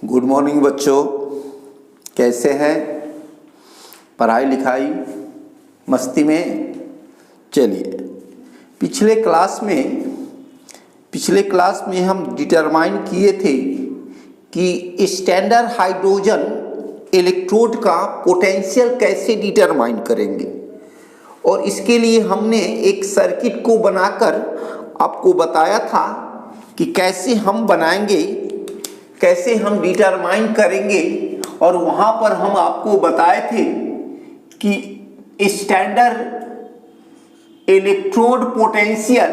Good morning बच्चों, कैसे हैं? पढ़ाई लिखाई मस्ती में। चलिए, पिछले क्लास में हम डिटरमाइन किए थे कि स्टैंडर्ड हाइड्रोजन इलेक्ट्रोड का पोटेंशियल कैसे डिटरमाइन करेंगे, और इसके लिए हमने एक सर्किट को बनाकर आपको बताया था कि कैसे हम बनाएंगे, कैसे हम डिटरमाइन करेंगे। और वहाँ पर हम आपको बताए थे कि standard electrode potential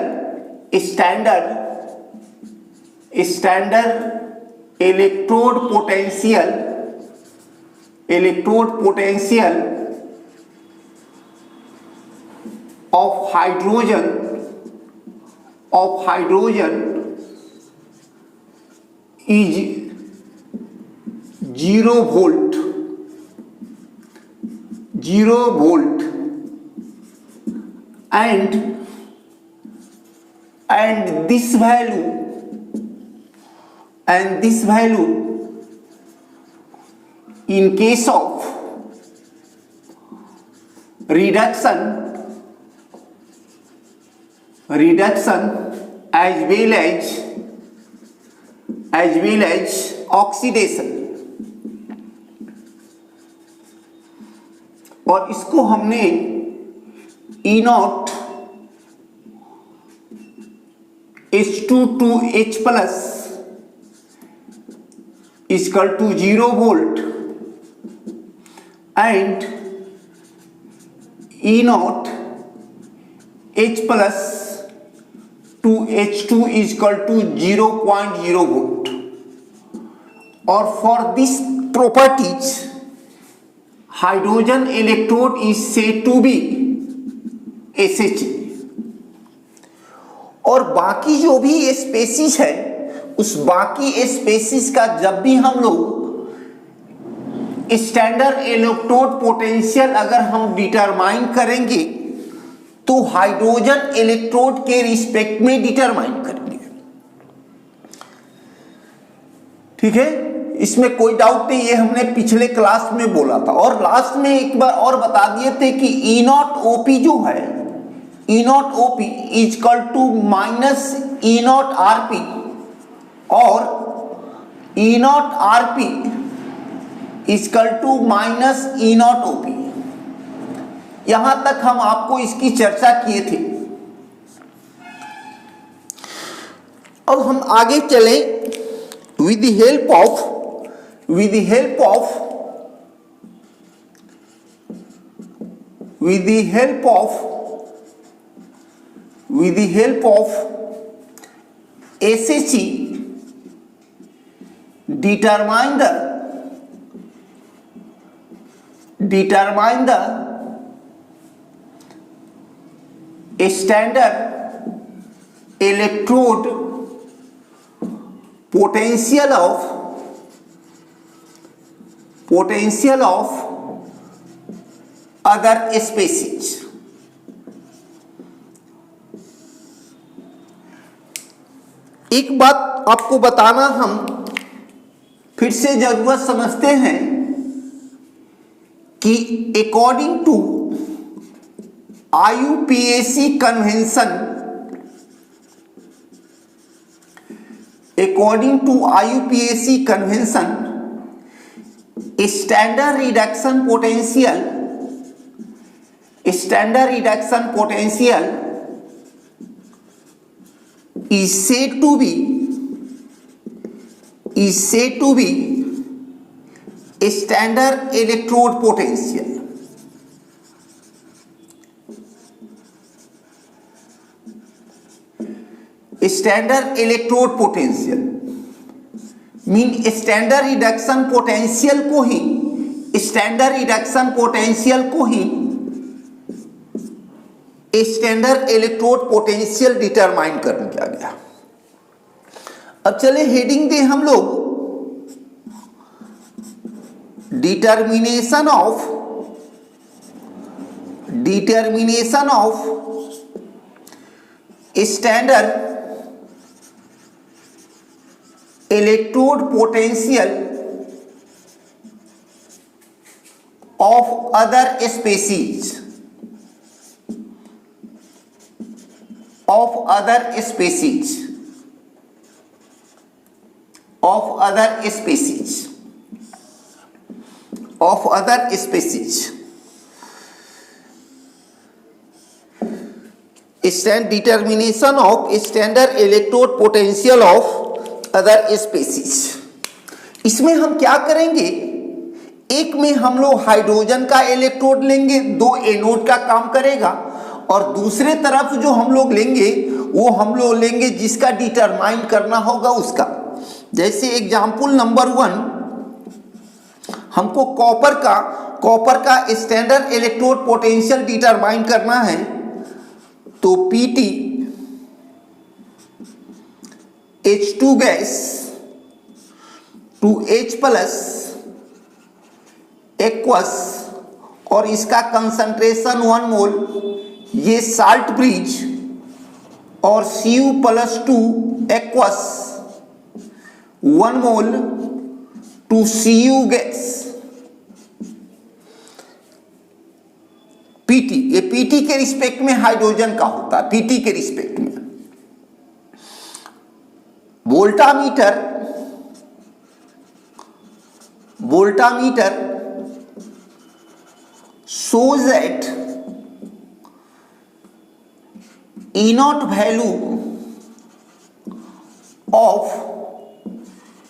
electrode potential of hydrogen is 0 volt and this value in case of reduction as well as oxidation। और इसको हमने E0 H2 plus is equal to 0 volt and E0 H plus to H2 is equal to 0.0 volt। और for this properties hydrogen electrode is said to be SHE। और बाकी जो भी species है, उस बाकी स्पेसीज का जब भी हम लोग स्टैंडर्ड इलेक्ट्रोड पोटेंशियल अगर हम डिटरमाइन करेंगे तो हाइड्रोजन इलेक्ट्रोड के रिस्पेक्ट में डिटरमाइन करेंगे। ठीक है, इसमें कोई डाउट नहीं, ये हमने पिछले क्लास में बोला था। और लास्ट में एक बार और बता दिए थे कि E0 OP जो है, E0 OP is equal to minus E0 RP और E0 RP is equal to minus E0 OP। यहां तक हम आपको इसकी चर्चा किए थे। अब हम आगे चलें with the help of SHE determine the standard electrode potential of other species। एक बात आपको बताना हम फिर से जरूरत समझते हैं कि according to IUPAC convention, standard reduction potential is said to be standard electrode potential। Standard electrode potential mean standard reduction potential को ही स्टैंडर्ड इलेक्ट्रोड पोटेंशियल डिटरमाइन कर दिया गया। अब चले हेडिंग दे हम लोग determination of standard electrode potential of other species of other species of other species of other species stand determination of standard electrode potential of other species। इसमें हम क्या करेंगे, एक में हम लोग हाइड्रोजन का इलेक्ट्रोड लेंगे, 2 एनोड का काम करेगा, और दूसरे तरफ जो हम लोग लेंगे वो हम लोग लेंगे जिसका डिटरमाइन करना होगा उसका। जैसे एग्जांपल नंबर 1, हमको कॉपर का स्टैंडर्ड इलेक्ट्रोड पोटेंशियल डिटरमाइन करना है, तो Pt H2 gas to H plus aqueous, और इसका कंसंट्रेशन 1 मोल, ये साल्ट ब्रिज, और Cu+2 aqueous 1 mole to Cu gas. Pt, ये Pt के रिस्पेक्ट में हाइड्रोजन का होता है, Pt के रिस्पेक्ट में। Voltameter shows that E0 value of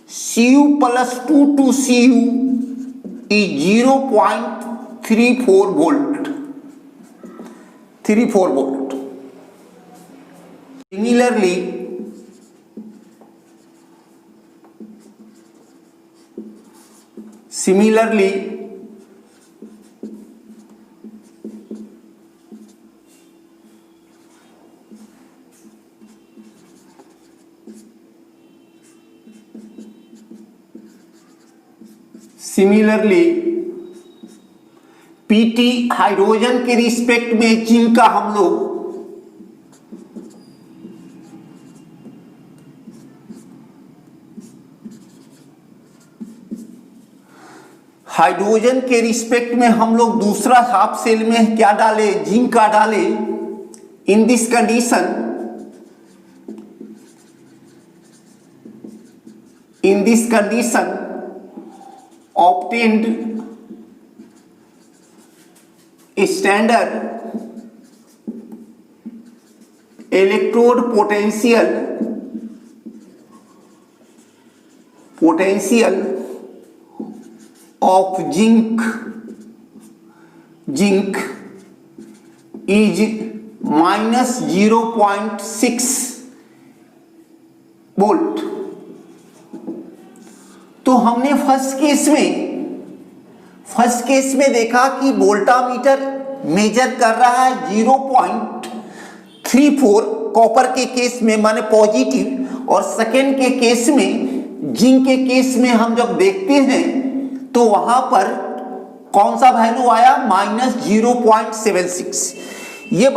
Cu+2 to Cu is 0.34 volt. 34 volt. Similarly, Pt hydrogen के रिस्पेक्ट में जिंक का हम लोग हाइड्रोजन के रिस्पेक्ट में हम लोग दूसरा हाफ सेल में क्या डाले, जिंक का डाले। In this condition obtained standard electrode potential of zinc is -0.6 volt. तो हमने फर्स्ट केस में देखा कि वोल्टामीटर मेजर कर रहा है 0.34 कॉपर के केस में माने पॉजिटिव, और सेकेंड के केस में जिंक के केस में हम जब देखते हैं तो वहां पर कौन सा वैल्यू आया, -0.76। ये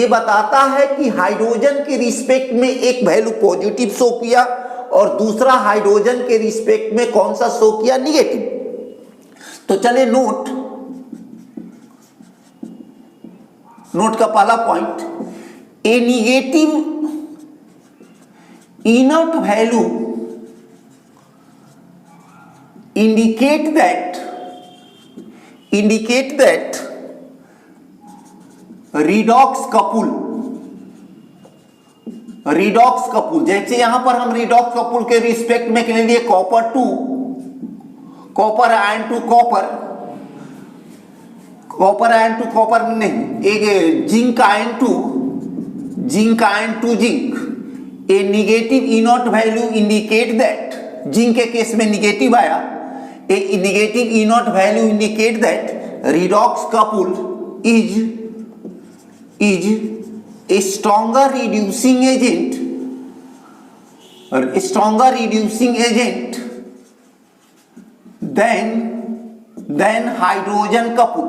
बताता है कि हाइड्रोजन के रिस्पेक्ट में एक वैल्यू पॉजिटिव शो किया और दूसरा हाइड्रोजन के रिस्पेक्ट में कौन सा शो किया, निगेटिव। तो चले नोट का पहला point, A negative E0 value indicate that redox couple, जैसे यहां पर हम redox couple के रिस्पेक्ट में ले लिए कॉपर आयन टू कॉपर नहीं, एक zinc ion to zinc. A negative E0 value indicate that, zinc के केस में निगेटिव आया, a negative E0 value indicate that redox couple is a stronger reducing agent than hydrogen couple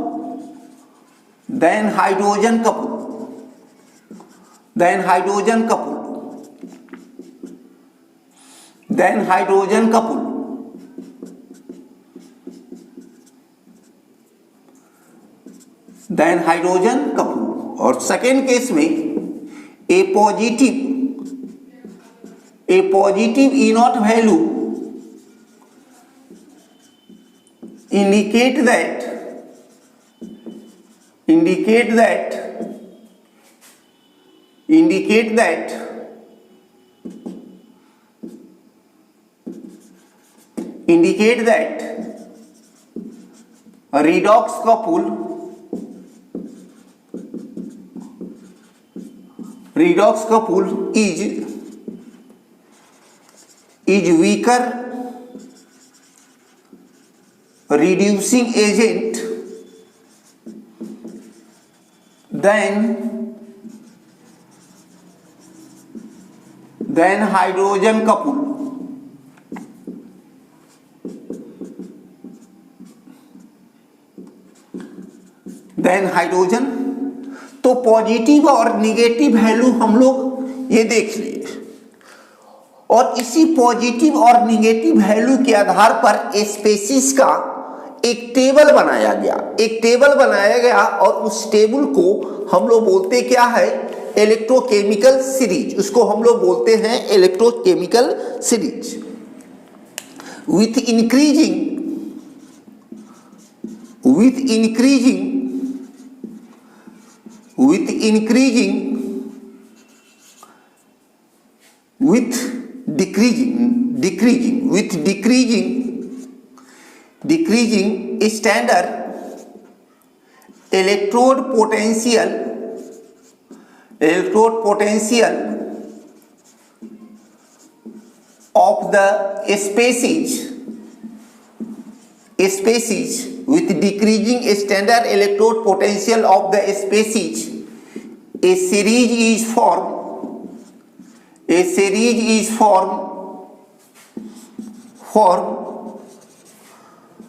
than hydrogen couple. और second case में a positive E not value indicate that redox couple is weaker reducing agent than hydrogen couple। तो positive और negative value हम लोग ये देख लिए, और इसी पॉजिटिव और निगेटिव वैल्यू के आधार पर स्पेसीज का एक टेबल बनाया गया और उस टेबल को हम लोग बोलते क्या है, इलेक्ट्रोकेमिकल सीरीज। उसको हम लोग बोलते हैं electrochemical series. With decreasing standard electrode potential of the species with decreasing standard electrode potential of the species, a series is formed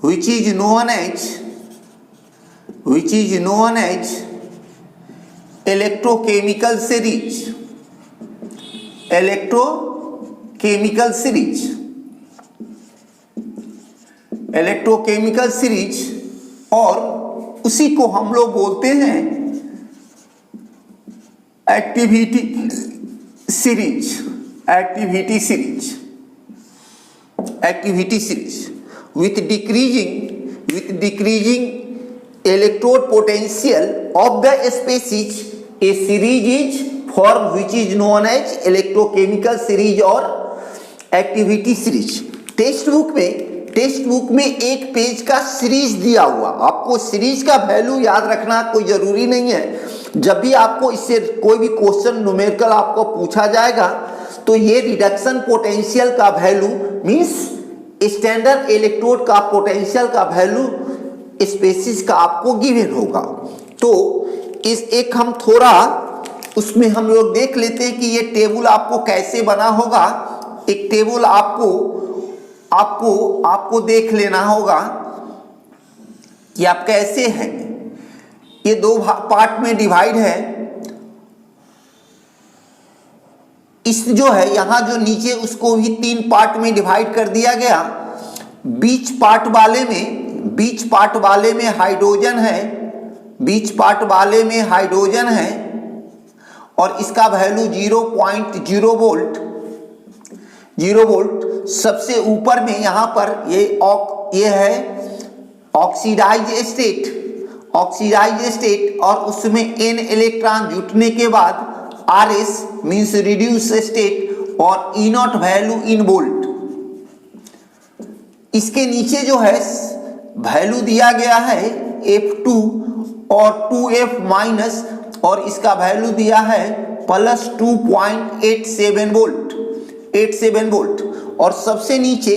which is known as electrochemical series। और उसी को हम लोग बोलते हैं activity series. With decreasing electrode potential of the species, a series is formed which is known as electrochemical series और activity series। Text book में एक पेज का सीरीज दिया हुआ, आपको सीरीज का वैल्यू याद रखना कोई जरूरी नहीं है। जब भी आपको इससे कोई भी क्वेश्चन न्यूमेरिकल आपको पूछा जाएगा तो ये रिडक्शन पोटेंशियल का वैल्यू मींस स्टैंडर्ड इलेक्ट्रोड का पोटेंशियल का वैल्यू स्पेसीज का आपको गिवन होगा। तो इस एक हम थोड़ा उसमें हम लोग देख लेते हैं कि ये टेबल आपको कैसे बना होगा। एक टेबल आपको देख लेना होगा कि आप कैसे हैं। ये दो पार्ट में डिवाइड है। इस जो है यहाँ जो नीचे उसको भी 3 पार्ट में डिवाइड कर दिया गया। बीच पार्ट वाले में हाइड्रोजन है और इसका वैल्यू 0.0 वोल्ट। सबसे ऊपर में यहाँ पर ये है ऑक्सीडाइज स्टेट और उसमें n इलेक्ट्रॉन जुटने के बाद RS मीन्स रिड्यूस स्टेट और E not value in volt. इसके नीचे जो है वैल्यू दिया गया है F2 और 2F माइनस और इसका वैल्यू दिया है प्लस 2.87 वोल्ट। और सबसे नीचे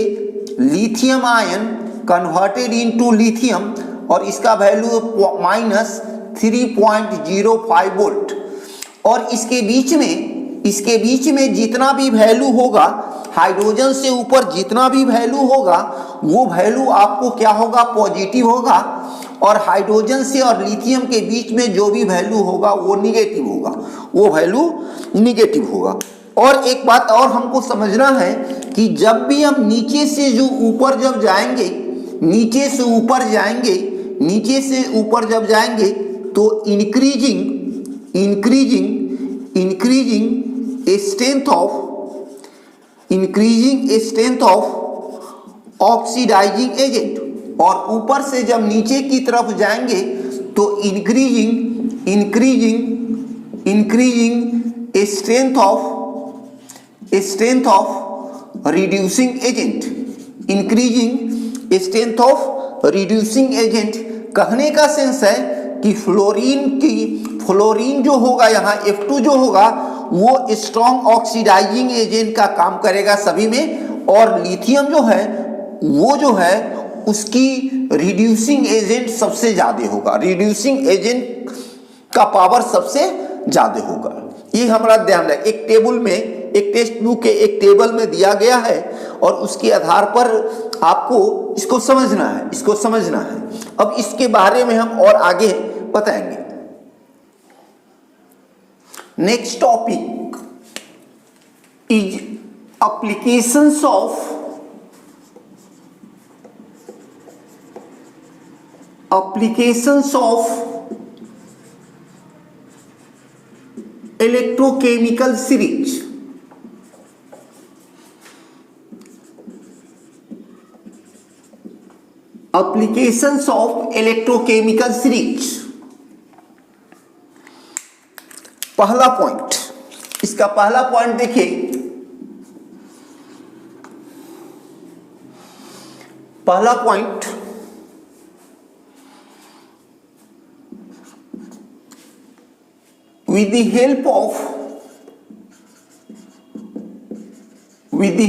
lithium ion converted into lithium और इसका वैल्यू माइनस 3.05 वोल्ट। और इसके बीच में जितना भी वैल्यू होगा, हाइड्रोजन से ऊपर जितना भी वैल्यू होगा वो वैल्यू आपको क्या होगा, पॉजिटिव होगा। और हाइड्रोजन से और लिथियम के बीच में जो भी वैल्यू होगा वो निगेटिव होगा। और एक बात और हमको समझना है कि जब भी हम नीचे से ऊपर जब जाएंगे तो increasing strength of oxidising agent, और ऊपर से जब नीचे की तरफ जाएंगे तो increasing strength of reducing agent, increasing strength of reducing agent. कहने का सेंस है कि फ्लोरीन जो होगा यहाँ F2 जो होगा वो स्ट्रॉन्ग ऑक्सीडाइजिंग एजेंट का काम करेगा सभी में, और लिथियम जो है वो जो है उसकी रिड्यूसिंग एजेंट सबसे ज्यादा होगा, रिड्यूसिंग एजेंट का पावर सबसे ज्यादा होगा। ये हमारा ध्यान रहे। एक टेबल में, एक टेक्स्ट बुक के एक टेबल में दिया गया है और उसके आधार पर आपको इसको समझना है। अब इसके बारे में हम और आगे बताएंगे। Next topic is applications of electrochemical series। Applications of electrochemical series। पहला पॉइंट, इसका पहला पॉइंट देखिए, पहला point with the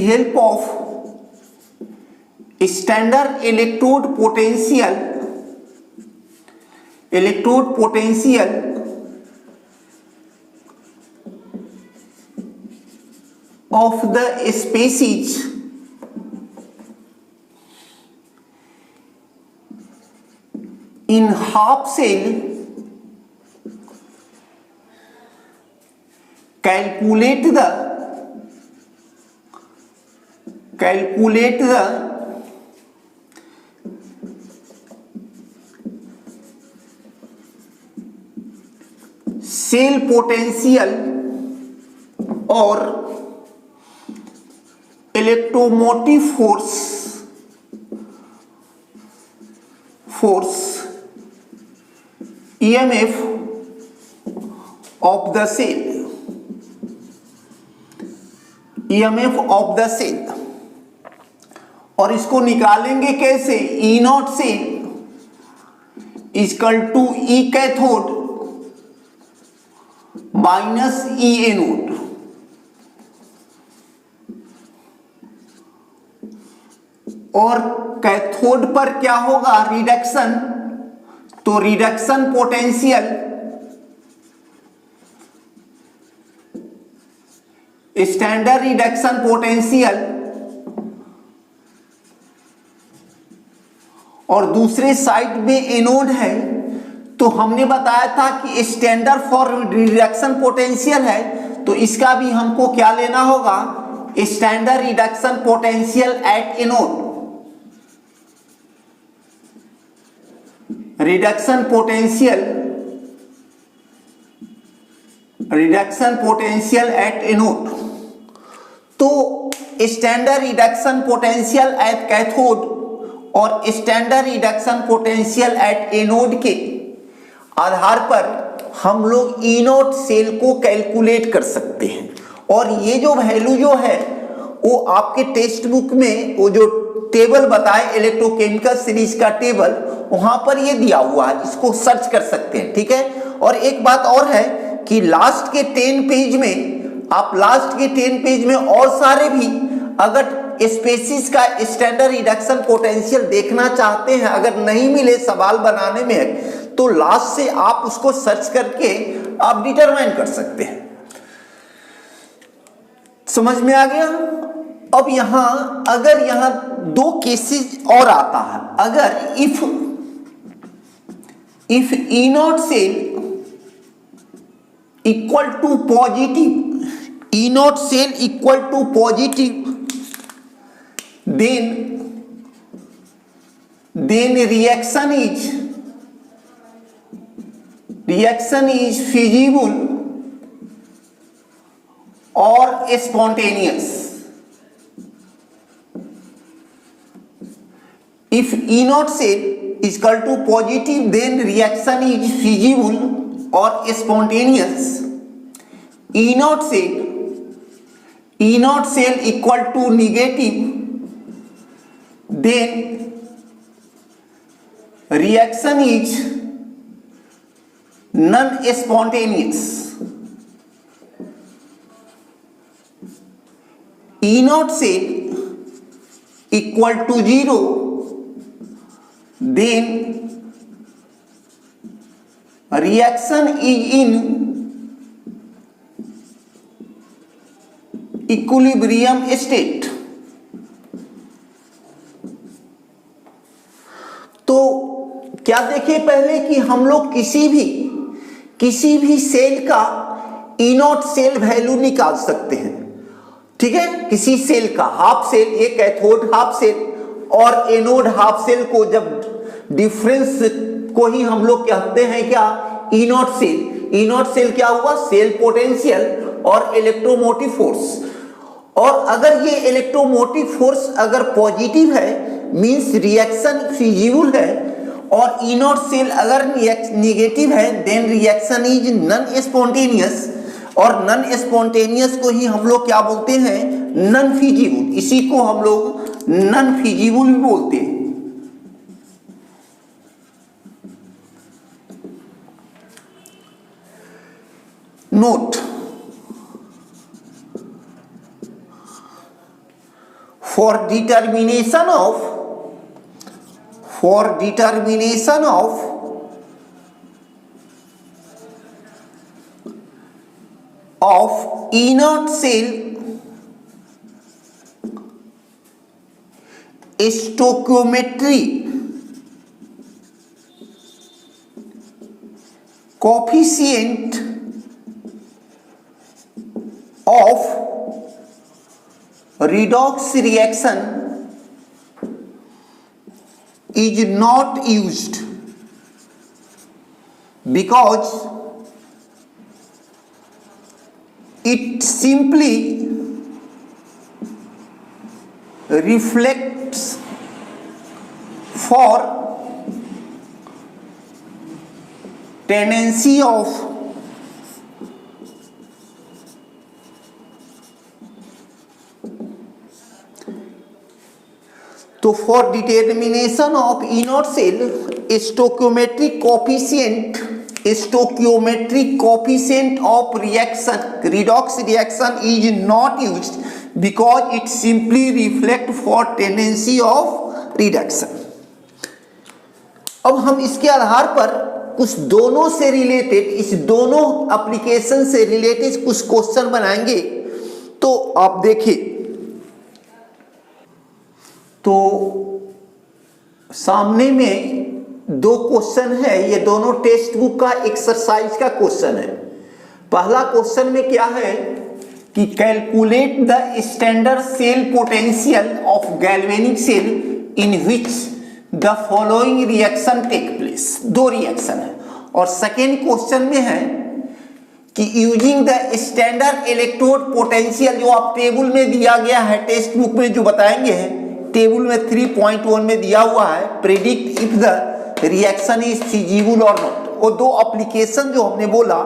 help of standard electrode potential of the species in half cell calculate the cell potential or electromotive force EMF of the cell, EMF of the cell. और इसको निकालेंगे कैसे? E not cell equal to E cathode minus E anode. और cathode पर क्या होगा? Reduction. तो reduction potential standard reduction potential, और दूसरे साइड में एनोड है। तो हमने बताया था कि स्टैंडर्ड फॉर रिडक्शन पोटेंशियल है, तो इसका भी हमको क्या लेना होगा? Standard reduction potential at anode. Reduction potential at anode. तो standard reduction potential at cathode और standard reduction potential at anode के आधार पर हम लोग ई नॉट सेल को कैलकुलेट कर सकते हैं। और ये जो वैल्यू जो है वो आपके टेक्स्ट बुक में वो जो टेबल बताए इलेक्ट्रोकेमिकल सीरीज का टेबल, वहां पर ये दिया हुआ है, इसको सर्च कर सकते हैं। ठीक है। और एक बात और है कि लास्ट के 10 पेज में और सारे भी अगर स्पेसीज का स्टैंडर्ड रिडक्शन पोटेंशियल देखना चाहते हैं, अगर नहीं मिले सवाल बनाने में, तो लास्ट से आप उसको सर्च करके आप डिटरमाइन कर सकते हैं। समझ में आ गया? अब अगर यहां 2 केसेस और आता है। अगर if E not cell equal to positive, E not cell equal to positive, then reaction is reaction is feasible or spontaneous. If E naught cell is equal to positive, then reaction is feasible or spontaneous. E naught cell equal to negative, then reaction is non-spontaneous. E naught cell equal to 0, then reaction is in equilibrium state. तो क्या देखें पहले कि हम लोग किसी भी cell का ई नॉट सेल वैल्यू निकाल सकते हैं, ठीक है। किसी सेल का हाफ सेल, ये कैथोड हाफ सेल और एनोड हाफ सेल को जब डिफरेंस को ही हम लोग कहते हैं क्या, E not cell. E not cell क्या हुआ, सेल पोटेंशियल और इलेक्ट्रोमोटिव फोर्स। और अगर ये इलेक्ट्रोमोटिव फोर्स अगर पॉजिटिव है मींस रिएक्शन फिजिबल है, और ई नॉट सेल अगर नेगेटिव है then reaction is non spontaneous, और नॉन स्पॉन्टेनियस को ही हम लोग क्या बोलते हैं, नॉन फिजिबल। इसी को हम लोग नॉन फिजिबल भी बोलते हैं। Note, for determination of E naught cell stoichiometry coefficient of redox reaction is not used because it simply reflects for tendency of तो for determination of E not cell stoichiometric coefficient of reaction redox reaction is not used because it simply reflect for tendency of reduction. अब हम इसके आधार पर कुछ दोनों से related, इस दोनों एप्लीकेशन से रिलेटेड कुछ क्वेश्चन बनाएंगे। तो आप देखिए, तो सामने में दो क्वेश्चन है, ये दोनों टेक्स्ट बुक का एक्सरसाइज का क्वेश्चन है। पहला क्वेश्चन में क्या है कि calculate the standard cell potential of galvanic cell in which the following reaction take place. दो रिएक्शन है। और सेकेंड क्वेश्चन में है कि using the standard electrode potential, जो आप टेबल में दिया गया है टेक्स्ट बुक में जो बताएंगे हैं, टेबल में 3.1 में दिया हुआ है, predict if the reaction is feasible और नॉट। वो दो एप्लीकेशन जो हमने बोला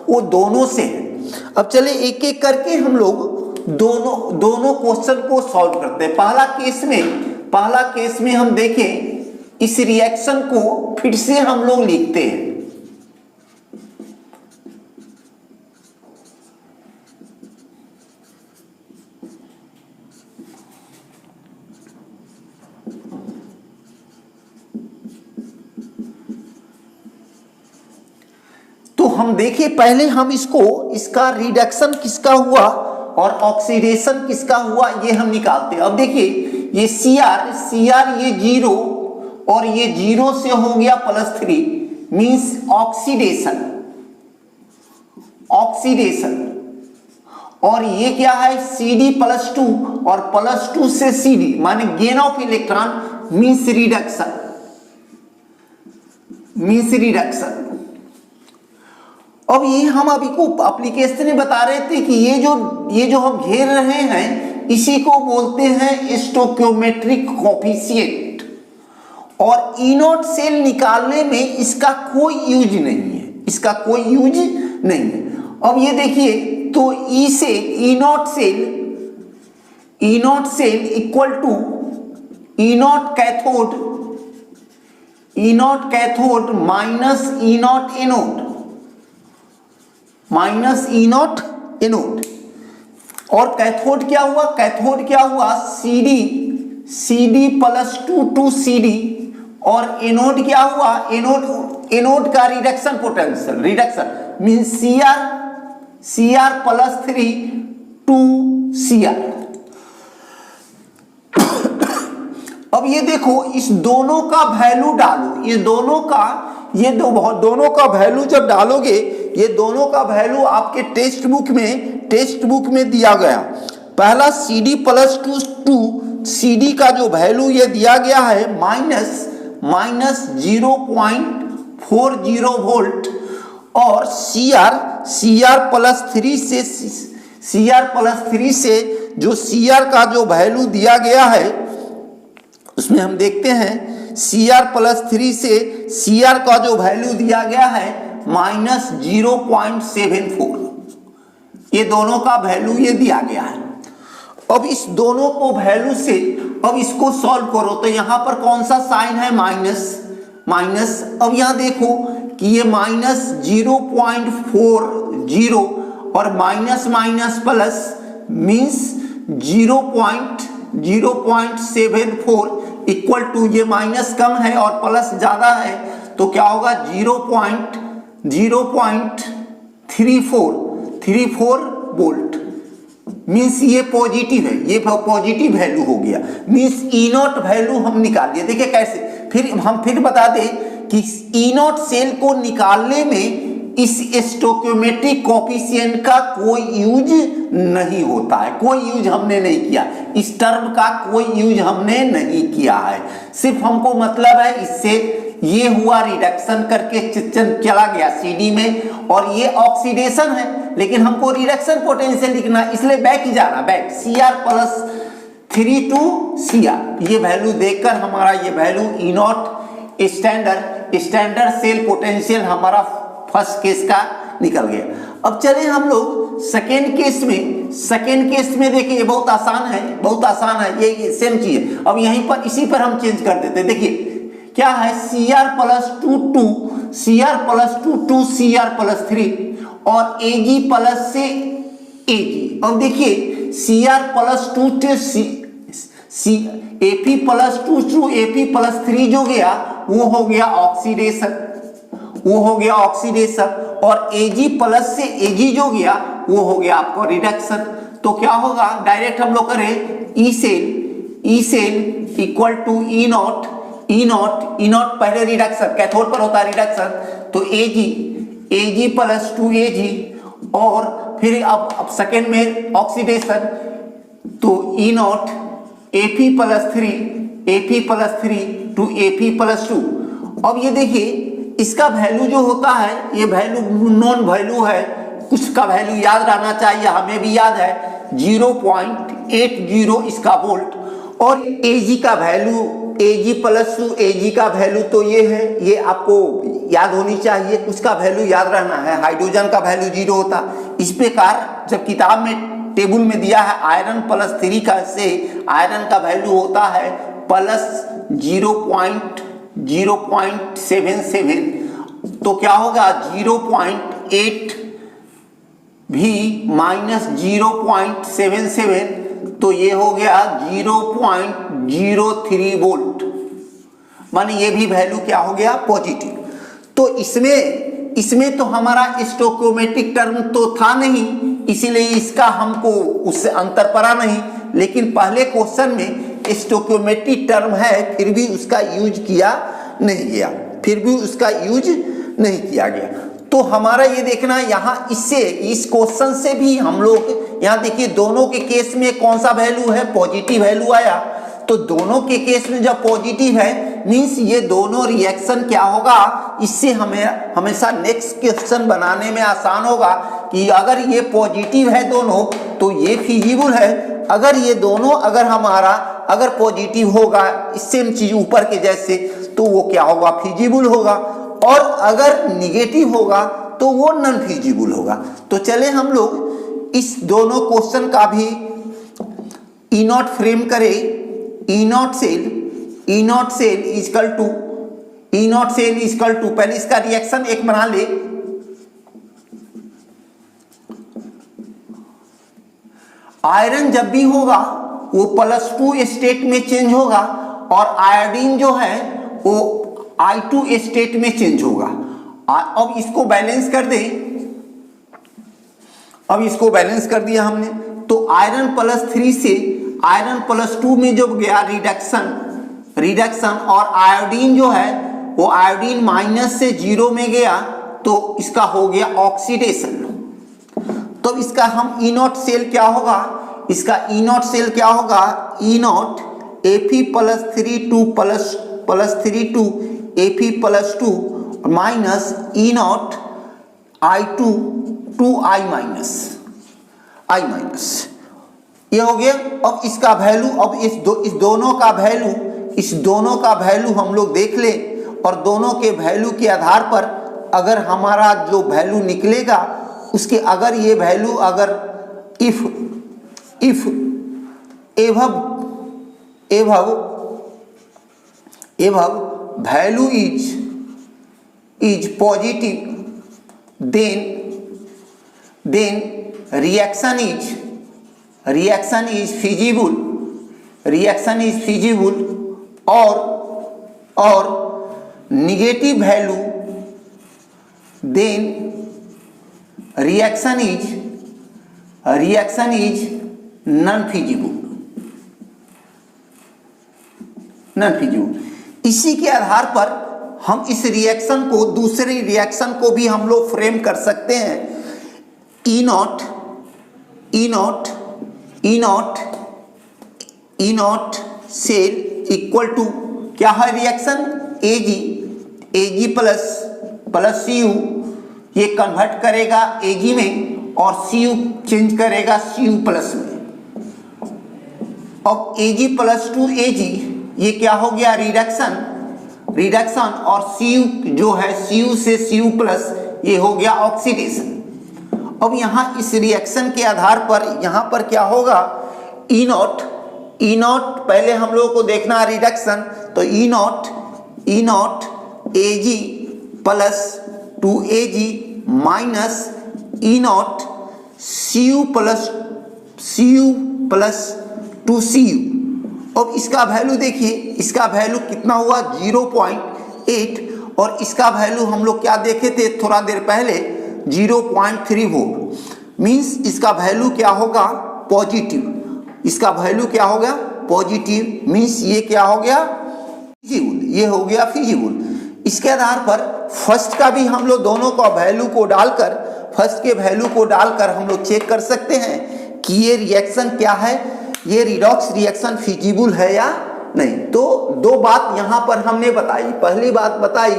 वो दोनों से है। अब चले एक एक करके हम लोग दोनों क्वेश्चन को सॉल्व करते हैं। पहला केस में हम देखें, इस रिएक्शन को फिर से हम लोग लिखते हैं। तो हम देखें पहले हम इसका रिडक्शन किसका हुआ और ऑक्सीडेशन किसका हुआ ये हम निकालते हैं। अब देखिए ये Cr ये 0 और ये 0 से हो गया +3 मींस ऑक्सीडेशन। और ये क्या है Cd+2 और +2 से Cd माने gain of electron means reduction. अब ये हम अभी को एप्लीकेशन में बता रहे थे कि ये जो हम घेर रहे हैं इसी को बोलते हैं स्टोकियोमेट्रिक कोफिशिएंट, और ई नॉट सेल निकालने में इसका कोई यूज नहीं है, इसका कोई यूज नहीं है। अब ये देखिए, तो E not cell equal to E naught cathode minus E naught anode. और कैथोड क्या हुआ, CD प्लस 2 CD, और एनोड क्या हुआ, एनोड का reduction potential, mean Cr plus 3 2 Cr। अब ये देखो, इस दोनों का वैल्यू डालो, दोनों का वैल्यू जब डालोगे, ये दोनों का वैल्यू आपके टेक्स्ट बुक में दिया गया। पहला CD प्लस 2 CD का जो वैल्यू ये दिया गया है माइनस 0.40 वोल्ट, और Cr प्लस 3 से जो Cr का जो वैल्यू दिया गया है उसमें हम देखते हैं Cr प्लस 3 से Cr का जो वैल्यू दिया गया है माइनस 0.74। ये दोनों का वैल्यू ये दिया गया है। अब इस दोनों को वैल्यू से अब इसको सॉल्व करो, तो यहां पर कौन सा साइन है, माइनस। अब यहां देखो कि ये माइनस 0.40 और minus plus means 0.74 equal to, ये माइनस कम है और प्लस ज्यादा है, तो क्या होगा 0.34 वोल्ट, मीन्स ये पॉजिटिव है, ये पॉजिटिव वैल्यू हो गया। मीन्स ई नॉट वैल्यू हम निकाल दिए। देखिए कैसे, फिर बता दें कि ई नॉट सेल को निकालने में इस स्टोकियोमेट्रिक कोफिशिएंट का कोई यूज नहीं होता है, कोई यूज हमने नहीं किया, इस टर्म का कोई यूज हमने नहीं किया है। सिर्फ हमको मतलब है इससे ये हुआ रिडक्शन करके चला गया CD में, और ये ऑक्सीडेशन है, लेकिन हमको रिडक्शन पोटेंशियल लिखना, इसलिए बैक ही जाना, back Cr plus 3 to Cr। ये वैल्यू देखकर हमारा ये value E not standard cell potential हमारा फर्स्ट केस का निकल गया। अब चले हम लोग सेकेंड केस में देखिए, बहुत आसान है, ये सेम चीज है। अब यहीं पर इसी पर हम चेंज कर देते हैं। देखिए क्या है, Cr प्लस 2 Cr प्लस 3 और Ag प्लस से Ag। अब देखिए Cr plus 2 Ap plus 2 Ap plus 3 जो गया वो हो गया ऑक्सीडेशन, और Ag प्लस से Ag जो गया वो हो गया आपको रिडक्शन। तो क्या होगा, डायरेक्ट हम लोग करें E cell equal to E not पहले रिडक्शन, कैथोड पर होता है रिडक्शन, तो Ag प्लस 2 Ag, और फिर अब सेकेंड में ऑक्सीडेशन, तो E naught Ap plus 3 to Ap plus 2। अब ये देखिए इसका वैल्यू जो होता है, ये वैल्यू नॉन वैल्यू है, कुछ का वैल्यू याद रहना चाहिए, हमें भी याद है 0.80 इसका वोल्ट, और Ag का वैल्यू Ag प्लस 2 Ag का वैल्यू तो ये है, ये आपको याद होनी चाहिए, कुछ का वैल्यू याद रहना है, हाइड्रोजन का वैल्यू 0 होता। इस प्रकार जब किताब में टेबल में दिया है आयरन प्लस 3 का, से आयरन का वैल्यू होता है प्लस 0.77, तो क्या होगा 0.8 भी माइनस 0.77, तो ये हो गया 0.03 वोल्ट, माने ये भी वैल्यू क्या हो गया, पॉजिटिव। तो इसमें तो हमारा स्टोकियोमेट्रिक टर्म तो था नहीं, इसीलिए इसका हमको उससे अंतर पड़ा नहीं, लेकिन पहले क्वेश्चन में स्टोकियोमेट्रिक टर्म है, फिर भी उसका यूज किया नहीं गया, तो हमारा ये देखना यहाँ इस क्वेश्चन से भी हम लोग यहाँ देखिए दोनों के केस में कौन सा वैल्यू है, पॉजिटिव वैल्यू आया, तो दोनों के केस में जब पॉजिटिव है मीन्स ये दोनों रिएक्शन क्या होगा, इससे हमें हमेशा नेक्स्ट क्वेश्चन बनाने में आसान होगा कि अगर ये पॉजिटिव है दोनों तो ये फिजिबल है, अगर ये दोनों अगर हमारा अगर पॉजिटिव होगा सेम चीज ऊपर के जैसे तो वो क्या होगा, फिजिबल होगा, और अगर निगेटिव होगा तो वो नॉन फिजिबल होगा। तो चले हम लोग इस दोनों क्वेश्चन का भी ई नॉट फ्रेम करें। ई नॉट सेल इजकल टू पहले इसका रिएक्शन एक बना ले। आयरन जब भी होगा वो +2 स्टेट में चेंज होगा और आयोडीन जो है वो I2 स्टेट में चेंज होगा। अब इसको बैलेंस कर दे, अब इसको बैलेंस कर दिया हमने तो आयरन +3 से आयरन +2 में जब गया रिडक्शन और आयोडीन जो है वो आयोडीन माइनस से 0 में गया तो इसका हो गया ऑक्सीडेशन। तो इसका हम ई नॉट सेल क्या होगा, इसका ई नॉट सेल क्या होगा, E naught Fe+32 Fe+2 minus E naught I2 2I minus ये हो गया। अब इसका वैल्यू, अब इस दोनों का वैल्यू हम लोग देख ले और दोनों के वैल्यू के आधार पर अगर हमारा जो वैल्यू निकलेगा उसके अगर ये वैल्यू अगर if value is positive then reaction is feasible और negative value then reaction is non feasible. इसी के आधार पर हम इस रिएक्शन को दूसरे रिएक्शन को भी हम लोग फ्रेम कर सकते हैं। ई नॉट सेल इक्वल टू क्या है रिएक्शन, Ag प्लस Cu, ये कन्वर्ट करेगा Ag में और Cu चेंज करेगा Cu प्लस में। अब Ag+2Ag ये क्या हो गया, रिडक्शन और Cu जो है Cu से Cu प्लस ये हो गया ऑक्सीडेशन। अब यहाँ इस रिएक्शन के आधार पर यहाँ पर क्या होगा, ई नॉट पहले हम लोगों को देखना रिडक्शन, तो E naught Ag+2Ag minus E naught Cu plus 2Cu। अब इसका वैल्यू देखिए, इसका वैल्यू कितना हुआ 0.8 और इसका वैल्यू हम लोग क्या देखे थे थोड़ा देर पहले 0.34। मीन्स इसका वैल्यू क्या होगा, पॉजिटिव। इसका वैल्यू क्या होगा, पॉजिटिव। मीन्स ये क्या हो गया, फिजिबल, ये हो गया फिजिबल। इसके आधार पर फर्स्ट का भी हम लोग दोनों का वैल्यू को डालकर, फर्स्ट के वैल्यू को डालकर हम लोग चेक कर सकते हैं कि ये रिएक्शन क्या है, ये रिडॉक्स रिएक्शन फिजिबल है या नहीं। तो दो बात यहाँ पर हमने बताई। पहली बात बताई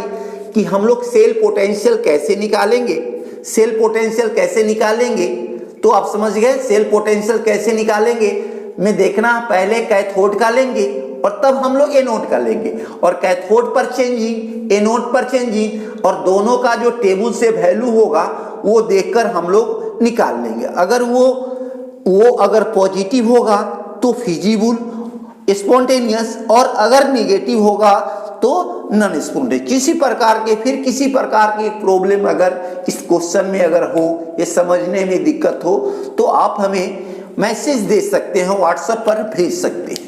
कि हम लोग सेल पोटेंशियल कैसे निकालेंगे, तो आप समझ गए सेल पोटेंशियल कैसे निकालेंगे। में देखना पहले कैथोड का लेंगे और तब हम लोग एनोड का लेंगे और कैथोड पर चेंजिंग, एनोड पर चेंजिंग, और दोनों का जो टेबल से वैल्यू होगा वो देखकर हम लोग निकाल लेंगे। अगर वो अगर पॉजिटिव होगा तो फिजिबल स्पॉन्टेनियस, और अगर निगेटिव होगा तो नॉन स्पॉन्टेनियस। किसी प्रकार की प्रॉब्लम अगर इस क्वेश्चन में अगर हो, ये समझने में दिक्कत हो, तो आप हमें मैसेज दे सकते हैं, व्हाट्सएप पर भेज सकते हैं।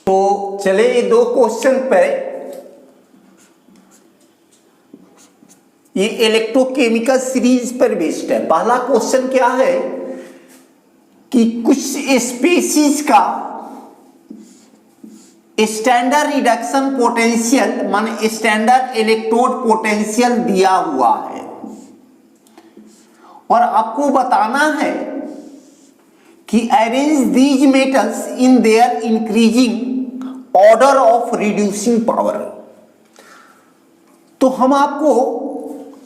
तो चले ये दो क्वेश्चन पे, ये इलेक्ट्रोकेमिकल सीरीज पर बेस्ड है। पहला क्वेश्चन क्या है कि कुछ स्पीशीज का स्टैंडर्ड रिडक्शन पोटेंशियल माने स्टैंडर्ड इलेक्ट्रोड पोटेंशियल दिया हुआ है और आपको बताना है कि arrange these metals in their increasing order of reducing power. तो हम आपको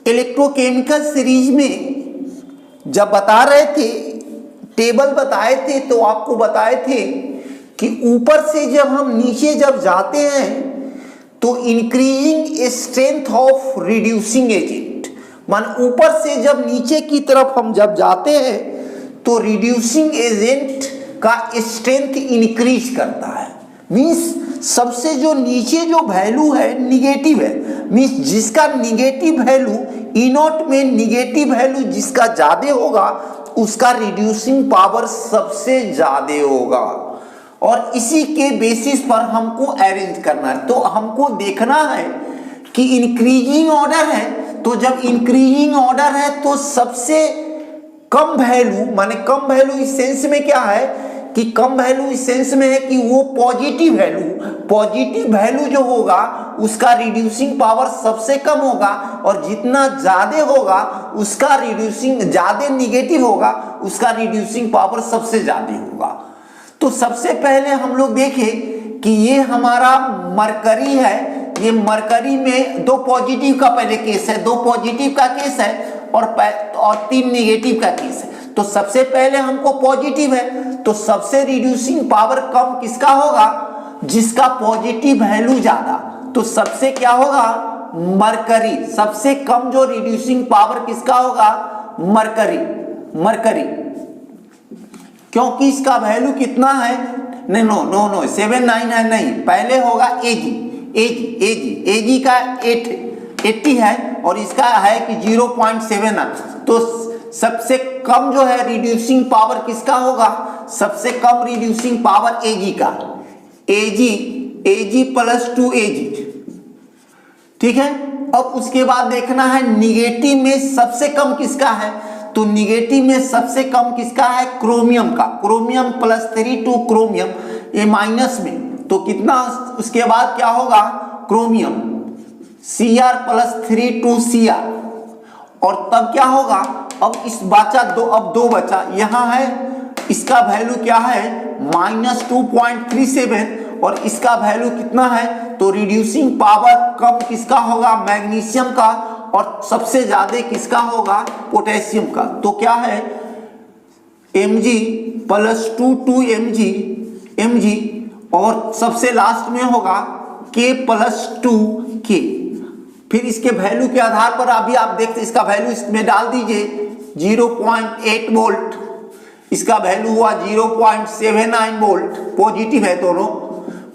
इलेक्ट्रोकेमिकल सीरीज में जब बता रहे थे, टेबल बताए थे, तो आपको बताए थे कि ऊपर से जब हम नीचे जब जाते हैं तो increasing strength of reducing agent, मान ऊपर से जब नीचे की तरफ हम जब जाते हैं तो रिड्यूसिंग एजेंट का स्ट्रेंथ इंक्रीज करता है। मींस सबसे जो नीचे जो वैल्यू है निगेटिव है, मींस जिसका निगेटिव वैल्यू ई नॉट में निगेटिव वैल्यू जिसका ज्यादा होगा उसका रिड्यूसिंग पावर सबसे ज्यादा होगा। और इसी के बेसिस पर हमको अरेंज करना है। तो हमको देखना है कि इंक्रीजिंग ऑर्डर है, तो जब इंक्रीजिंग ऑर्डर है तो सबसे कम वैल्यू, माने कम वैल्यू इस सेंस में क्या है कि कम वैल्यू इस सेंस में है कि वो पॉजिटिव वैल्यू जो होगा उसका रिड्यूसिंग पावर सबसे कम होगा, और जितना ज्यादा होगा उसका रिड्यूसिंग, ज्यादा निगेटिव होगा उसका रिड्यूसिंग पावर सबसे ज्यादा होगा। तो सबसे पहले हम लोग देखें कि ये हमारा मरकरी है, ये मरकरी में दो पॉजिटिव का पहले केस है, दो पॉजिटिव का केस है और तीन नेगेटिव का केस है। तो सबसे पहले हमको पॉजिटिव है, तो सबसे रिड्यूसिंग पावर कम किसका होगा, जिसका पॉजिटिव वैल्यू ज्यादा। तो सबसे क्या होगा, मरकरी। सबसे कम जो रिड्यूसिंग पावर किसका होगा, मरकरी, क्योंकि इसका वैल्यू कितना है, नहीं नो 79 है, नहीं, पहले होगा एजी का 80 है और इसका है कि 0.7 है। तो सबसे कम जो है रिड्यूसिंग पावर किसका होगा, सबसे कम रिड्यूसिंग पावर एजी का, एजी प्लस 2 ठीक है। अब उसके बाद देखना है निगेटिव में सबसे कम किसका है, तो निगेटिव में सबसे कम किसका है, क्रोमियम का, क्रोमियम प्लस 3 टू क्रोमियम, ये माइनस में, तो कितना, उसके बाद क्या होगा, chromium Cr plus 3 to Cr, और तब क्या होगा, अब इस बचा दो बचा, यहां है इसका वैल्यू क्या है -2.37 और इसका वैल्यू कितना है, तो रिड्यूसिंग पावर कम किसका होगा, मैग्नीशियम का, और सबसे ज्यादा किसका होगा, पोटेशियम का। तो क्या है Mg प्लस 2 mg और सबसे लास्ट में होगा K प्लस 2K। फिर इसके वैल्यू के आधार पर अभी आप देखते इसका वैल्यू इसमें डाल दीजिए 0.8 वोल्ट, इसका वैल्यू हुआ 0.79 वोल्ट, पॉजिटिव है दोनों।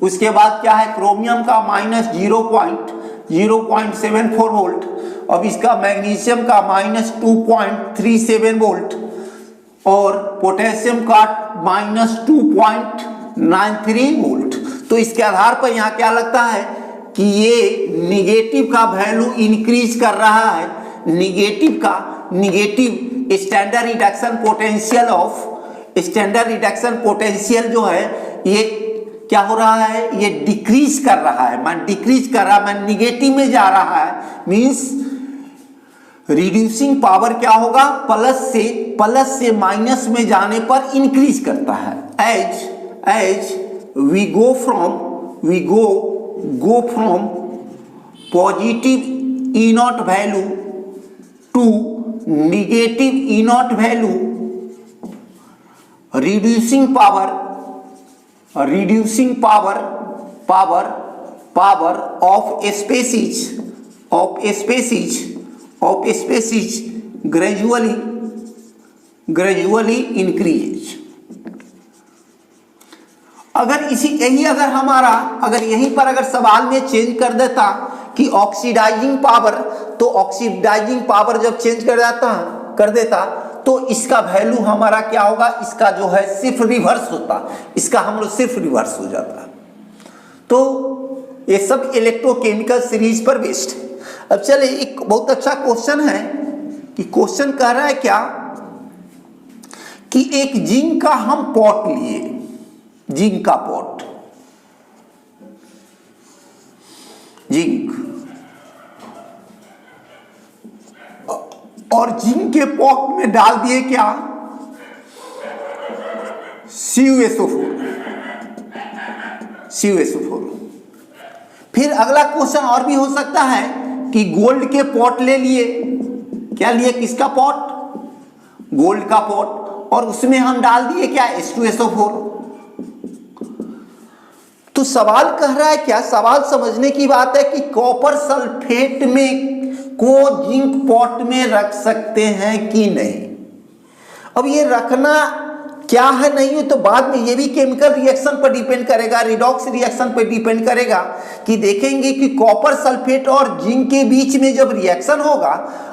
उसके बाद क्या है, क्रोमियम का -0.74 वोल्ट, अब इसका मैग्नीशियम का -2.37 वोल्ट और पोटेशियम का -2.93 वोल्ट। तो इसके आधार पर यहाँ क्या लगता है कि ये निगेटिव का वैल्यू इंक्रीज कर रहा है, निगेटिव स्टैंडर्ड रिडक्शन पोटेंशियल जो है ये क्या हो रहा है, ये डिक्रीज कर रहा है, निगेटिव में जा रहा है। मींस रिड्यूसिंग पावर क्या होगा, प्लस से माइनस में जाने पर इंक्रीज करता है। As we go from positive E not value to negative E not value, reducing power of species gradually increase. अगर यहीं पर अगर सवाल में चेंज कर देता कि ऑक्सीडाइजिंग पावर, तो ऑक्सीडाइजिंग पावर जब चेंज कर देता तो इसका वैल्यू हमारा क्या होगा, इसका जो है सिर्फ रिवर्स होता, इसका हम लोग सिर्फ रिवर्स हो जाता। तो ये सब इलेक्ट्रोकेमिकल सीरीज पर बेस्ड है। अब चले, एक बहुत अच्छा क्वेश्चन है कि क्वेश्चन कह रहा है क्या कि एक जिंक का हम पॉट लिए, जिंक का पॉट, और जिंक के पॉट में डाल दिए क्या, CuSO4, CuSO4। फिर अगला क्वेश्चन और भी हो सकता है कि गोल्ड के पॉट ले लिए, क्या लिए, किसका पॉट, गोल्ड का पॉट, और उसमें हम डाल दिए क्या, H2SO4। तो सवाल कह रहा है क्या, सवाल समझने की बात है कि कॉपर सल्फेट में को जिंक पॉट में रख सकते हैं कि नहीं। अब ये रखना क्या है नहीं है तो बाद में ये भी केमिकल रिएक्शन पर डिपेंड करेगा, रिडॉक्स रिएक्शन पर डिपेंड करेगा कि देखेंगे कि कॉपर सल्फेट और जिंक के बीच में जब रिएक्शन होगा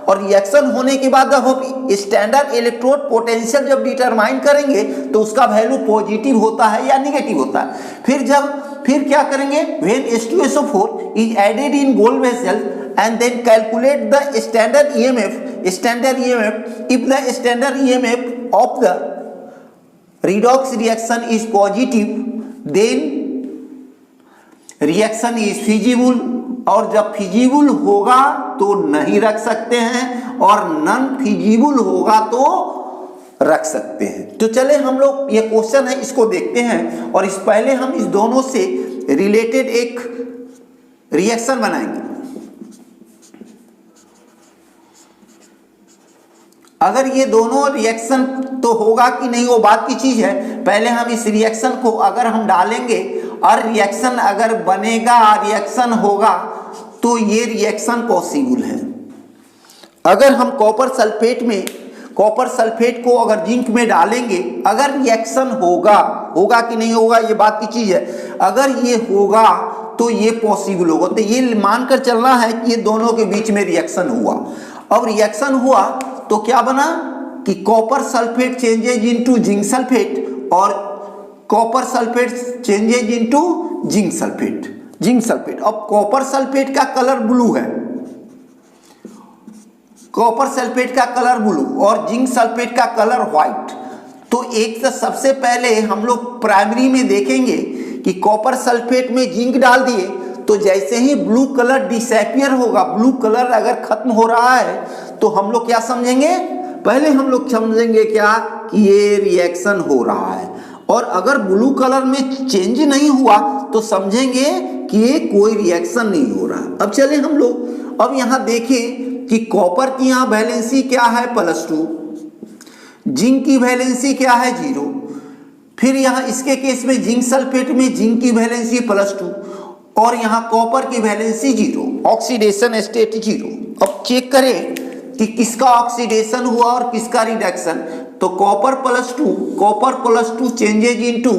और रिएक्शन होने के बाद जब हम स्टैंडर्ड इलेक्ट्रोड पोटेंशियल जब डिटरमाइन करेंगे तो उसका वैल्यू पॉजिटिव होता है या निगेटिव होता है। फिर क्या करेंगे, when H2SO4 is added in gold vessel and then calculate the standard EMF if the standard EMF of the redox reaction is positive then reaction is feasible, और जब feasible होगा तो नहीं रख सकते हैं और non feasible होगा तो रख सकते हैं। तो चले हम लोग, ये क्वेश्चन है इसको देखते हैं और इस पहले हम इस दोनों से रिलेटेड एक रिएक्शन बनाएंगे। अगर ये दोनों रिएक्शन तो होगा कि नहीं वो बात की चीज है, पहले हम इस रिएक्शन को अगर हम डालेंगे और रिएक्शन अगर बनेगा, रिएक्शन होगा तो ये रिएक्शन पॉसिबल है। अगर हम कॉपर सल्फेट को अगर जिंक में डालेंगे, अगर रिएक्शन होगा कि नहीं होगा ये बात की चीज है, अगर ये होगा तो ये पॉसिबल होगा। तो ये मानकर चलना है कि ये दोनों के बीच में रिएक्शन हुआ। अब रिएक्शन हुआ तो क्या बना कि copper sulphate changes into zinc sulphate और copper sulphate changes into zinc sulphate. अब कॉपर सल्फेट का कलर ब्लू है, कॉपर सल्फेट का कलर ब्लू और जिंक सल्फेट का कलर व्हाइट। तो एक तो सबसे पहले हम लोग प्राइमरी में देखेंगे कि कॉपर सल्फेट में जिंक डाल दिए तो जैसे ही ब्लू कलर डिसअपियर होगा, ब्लू कलर अगर खत्म हो रहा है तो हम लोग क्या समझेंगे, पहले हम लोग समझेंगे क्या कि ये रिएक्शन हो रहा है, और अगर ब्लू कलर में चेंज नहीं हुआ तो समझेंगे कि ये कोई रिएक्शन नहीं हो रहा है। अब चले हम लोग अब यहाँ देखें कि कॉपर की यहाँ वैलेंसी क्या है +2, जिंक की वैलेंसी क्या है 0, फिर यहाँ इसके केस में जिंक सल्फेट में जिंक की वैलेंसी +2 और यहाँ कॉपर की वैलेंसी 0, ऑक्सीडेशन स्टेट 0। अब चेक करें कि किसका ऑक्सीडेशन हुआ और किसका रिडक्शन। तो कॉपर +2 चेंजेज इनटू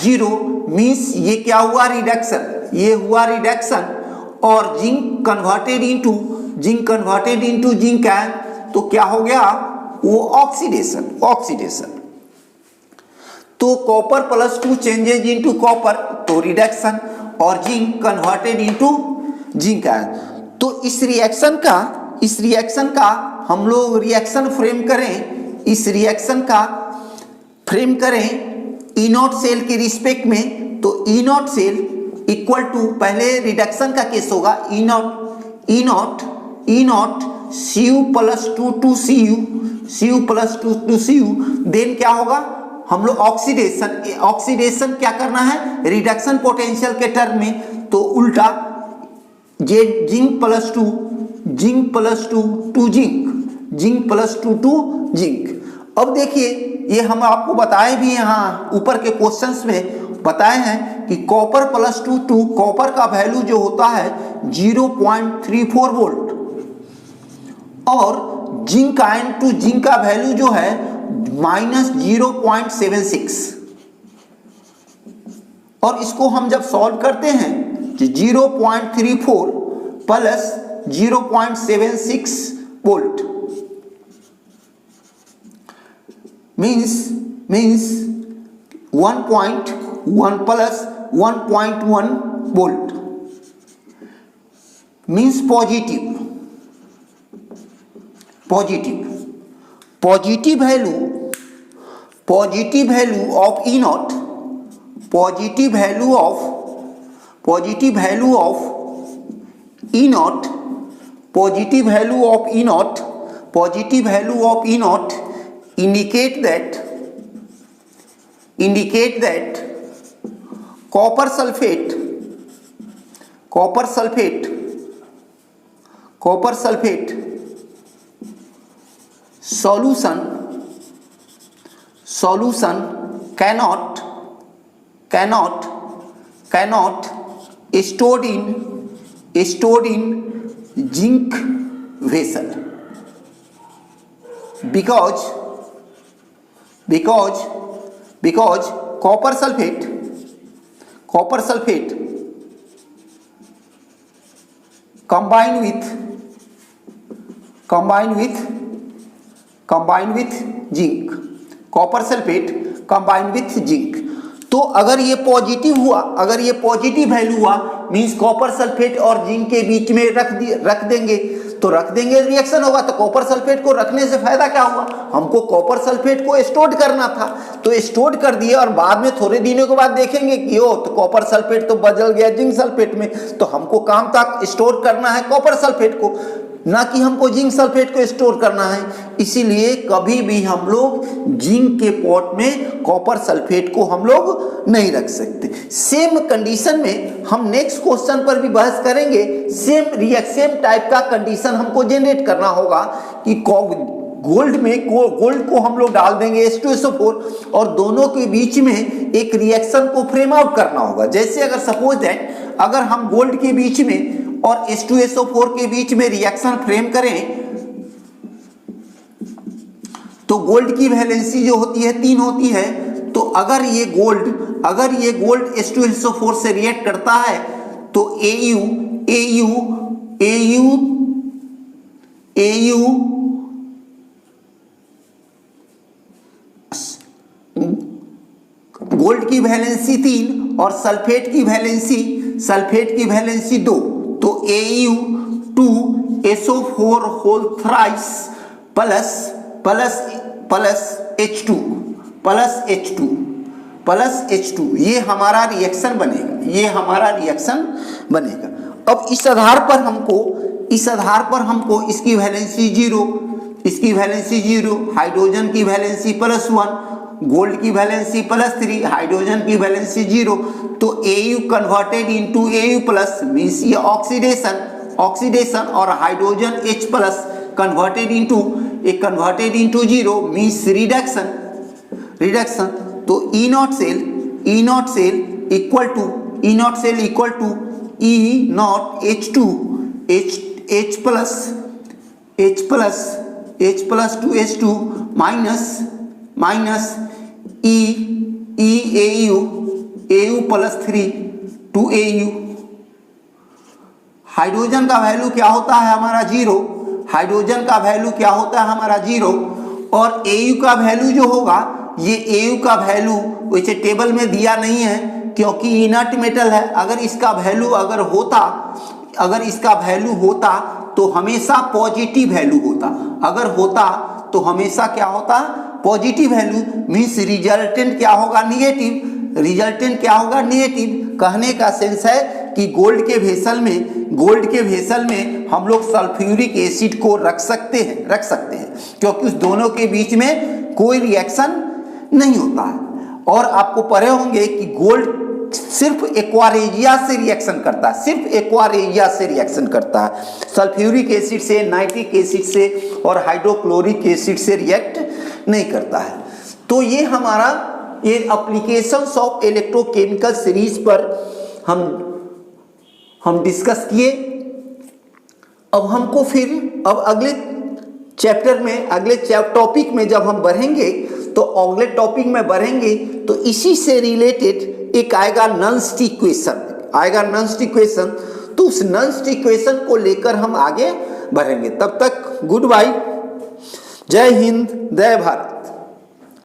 0 मींस ये क्या हुआ, रिडक्शन, ये हुआ रिडक्शन, और zinc converted into zinc ion तो क्या हो गया, वो ऑक्सीडेशन। तो कॉपर +2 चेंजेज इनटू कॉपर तो रिडक्शन और zinc converted into zinc ion. तो इस रिएक्शन का हम लोग रिएक्शन फ्रेम करें E0 सेल के रिस्पेक्ट में। तो E0 सेल इक्वल टू, पहले रिडक्शन का केस होगा, E0 Cu+2 to Cu, then क्या होगा, हम लोग ऑक्सीडेशन क्या करना है, रिडक्शन पोटेंशियल के टर्म में, तो उल्टा zinc plus two to zinc. अब देखिए ये हम आपको बताए भी यहाँ ऊपर के क्वेश्चंस में बताए हैं कि कॉपर +2 टू कॉपर का वैल्यू जो होता है 0.34 वोल्ट और जिंक आयन टू जिंक का वैल्यू जो है -0.76। और इसको हम जब सॉल्व करते हैं कि 0.34 plus 0.76 volt means 1.1 plus 1.1 volt means positive value of E0, positive value of E0 indicate that copper sulphate solution cannot stored in zinc vessel because copper sulfate combined with zinc, copper sulphate combined with zinc. तो अगर ये positive हुआ, अगर ये positive value हुआ means copper sulphate और zinc के बीच में रख देंगे, तो रख देंगे रिएक्शन होगा। तो कॉपर सल्फेट को रखने से फायदा क्या हुआ, हमको कॉपर सल्फेट को स्टोर करना था, तो स्टोर कर दिए और बाद में थोड़े दिनों के बाद देखेंगे कि ओ तो कॉपर सल्फेट तो बदल गया जिंक सल्फेट में, तो हमको काम तक स्टोर करना है कॉपर सल्फेट को, ना कि हमको जिंक सल्फेट को स्टोर करना है। इसीलिए कभी भी हम लोग जिंक के पॉट में कॉपर सल्फेट को हम लोग नहीं रख सकते। सेम कंडीशन में हम नेक्स्ट क्वेश्चन पर भी बहस करेंगे। सेम टाइप का कंडीशन हमको जनरेट करना होगा कि गोल्ड को हम लोग डाल देंगे H2SO4 और दोनों के बीच में एक रिएक्शन को फ्रेम आउट करना होगा। जैसे अगर सपोज दैट अगर हम गोल्ड के बीच में और H2SO4 के बीच में रिएक्शन फ्रेम करें तो गोल्ड की वैलेंसी जो होती है 3 होती है। तो अगर ये गोल्ड H2SO4 से रिएक्ट करता है तो गोल्ड की वैलेंसी 3 और सल्फेट की वैलेंसी 2, तो Au2SO4 whole thrice plus H2 ये हमारा रिएक्शन बनेगा। अब इस आधार पर हमको इसकी वैलेंसी 0, हाइड्रोजन की वैलेंसी +1, गोल्ड की वैलेंसी +3, हाइड्रोजन की वैलेंसी 0, तो Au converted into Au plus means ये ऑक्सीडेशन और hydrogen H plus converted into 0 means reduction. तो E not cell equal to E not H2 H plus 2H2 minus E Au plus 3 2Au। Hydrogen का value क्या होता है हमारा 0, और Au का वैल्यू जो होगा, ये Au का वैल्यू वैसे टेबल में दिया नहीं है क्योंकि इनर्ट मेटल है। अगर इसका वैल्यू होता तो हमेशा पॉजिटिव वैल्यू होता, अगर होता तो हमेशा क्या होता, पॉजिटिव वैल्यू मींस रिजल्टेंट क्या होगा, निगेटिव। कहने का सेंस है कि गोल्ड के भेसल में हम लोग सल्फ्यूरिक एसिड को रख सकते हैं क्योंकि उस दोनों के बीच में कोई रिएक्शन नहीं होता है। और आपको पढ़े होंगे कि गोल्ड सिर्फ एक्वारेजिया से रिएक्शन करता है, सल्फ्यूरिक एसिड से, नाइट्रिक एसिड से और हाइड्रोक्लोरिक एसिड से रिएक्ट नहीं करता है। तो ये हमारा एप्लीकेशंस ऑफ इलेक्ट्रोकेमिकल सीरीज पर हम डिस्कस किए। अब हमको अब अगले चैप्टर में, अगले टॉपिक में जब हम बढ़ेंगे तो इसी से रिलेटेड एक आएगा नॉन स्टिक क्वेश्चन, तो उस नॉन स्टिक क्वेश्चन को लेकर हम आगे बढ़ेंगे। तब तक गुड बाय, जय हिंद, जय भारत।